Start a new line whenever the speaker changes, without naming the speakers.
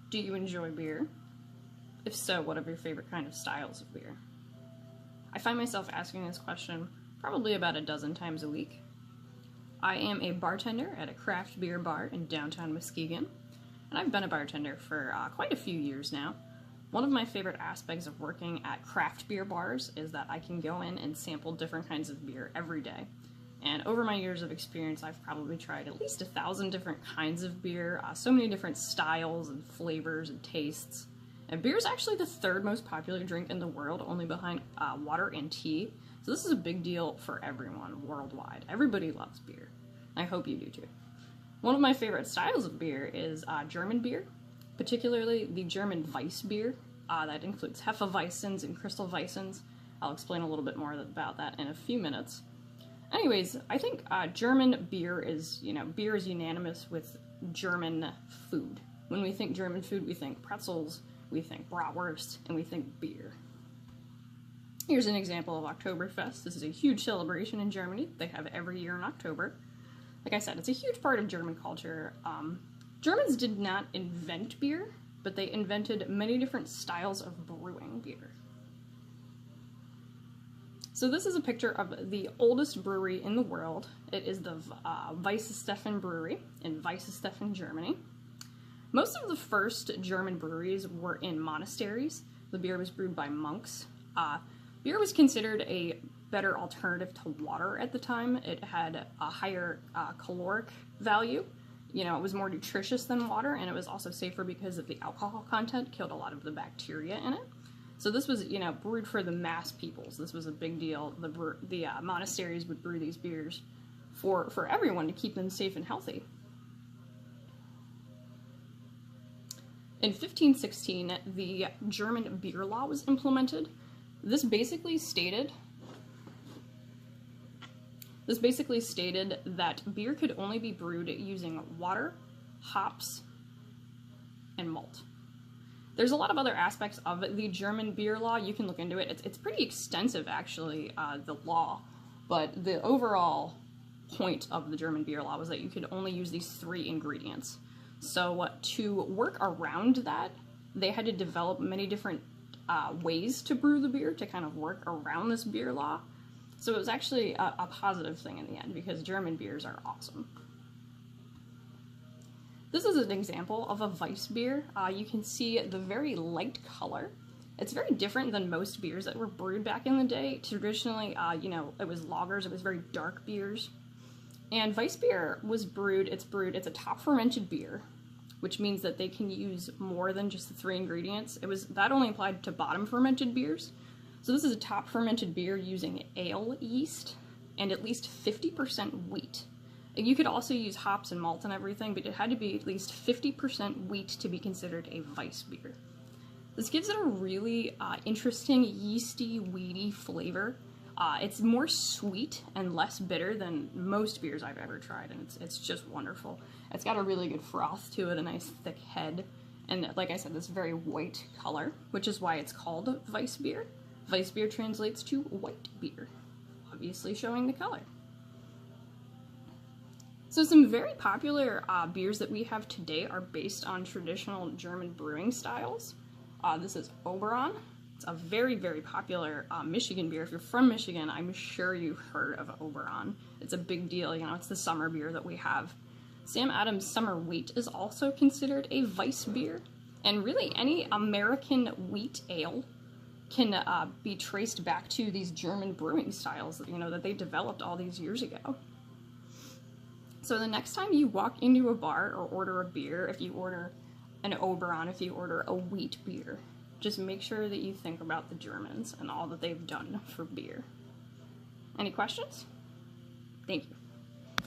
Do you enjoy beer? If so, what are your favorite kind of styles of beer? I find myself asking this question probably about a dozen times a week. I am a bartender at a craft beer bar in downtown Muskegon, and I've been a bartender for quite a few years now. One of my favorite aspects of working at craft beer bars is that I can go in and sample different kinds of beer every day. And over my years of experience, I've probably tried at least 1,000 different kinds of beer, so many different styles and flavors and tastes. And beer is actually the third most popular drink in the world, only behind water and tea. So this is a big deal for everyone worldwide. Everybody loves beer. I hope you do too. One of my favorite styles of beer is German beer, particularly the German Weiss beer. That includes Hefeweizens and Crystal Weissens. I'll explain a little bit more about that in a few minutes. Anyways, I think German beer is, beer is unanimous with German food. When we think German food, we think pretzels, we think bratwurst, and we think beer. Here's an example of Oktoberfest. This is a huge celebration in Germany. They have it every year in October. Like I said, it's a huge part of German culture. Germans did not invent beer, but they invented many different styles of brewing beer. So this is a picture of the oldest brewery in the world. It is the Weißesteffen Brewery in Weißesteffen, Germany. Most of the first German breweries were in monasteries. The beer was brewed by monks. Beer was considered a better alternative to water at the time. It had a higher caloric value. It was more nutritious than water, and it was also safer because of the alcohol content killed a lot of the bacteria in it. So this was, brewed for the mass peoples. This was a big deal. The monasteries would brew these beers for everyone to keep them safe and healthy. In 1516, the German beer law was implemented. This basically stated that beer could only be brewed using water, hops, and malt. There's a lot of other aspects of the German beer law. You can look into it. It's pretty extensive, actually, the law. But the overall point of the German beer law was that you could only use these 3 ingredients. So to work around that, they had to develop many different ways to brew the beer to kind of work around this beer law. So it was actually a positive thing in the end, because German beers are awesome. This is an example of a Weiss beer. You can see the very light color. It's very different than most beers that were brewed back in the day. Traditionally, it was lagers, it was very dark beers. And Weiss beer was it's a top fermented beer, which means that they can use more than just the 3 ingredients. That only applied to bottom fermented beers. So this is a top fermented beer using ale yeast and at least 50% wheat. You could also use hops and malt and everything, but it had to be at least 50% wheat to be considered a Weiss beer. This gives it a really interesting yeasty, weedy flavor. It's more sweet and less bitter than most beers I've ever tried, and it's just wonderful. It's got a really good froth to it, a nice thick head, and like I said, this very white color, which is why it's called Weiss beer. Weiss beer translates to white beer, obviously showing the color. So some very popular beers that we have today are based on traditional German brewing styles. This is Oberon. It's a very, very popular Michigan beer. If you're from Michigan, I'm sure you've heard of Oberon. It's a big deal, it's the summer beer that we have. Sam Adams Summer Wheat is also considered a Weiss beer. And really any American wheat ale can be traced back to these German brewing styles, that they developed all these years ago. So the next time you walk into a bar or order a beer, if you order an Oberon, if you order a wheat beer, just make sure that you think about the Germans and all that they've done for beer. Any questions? Thank you.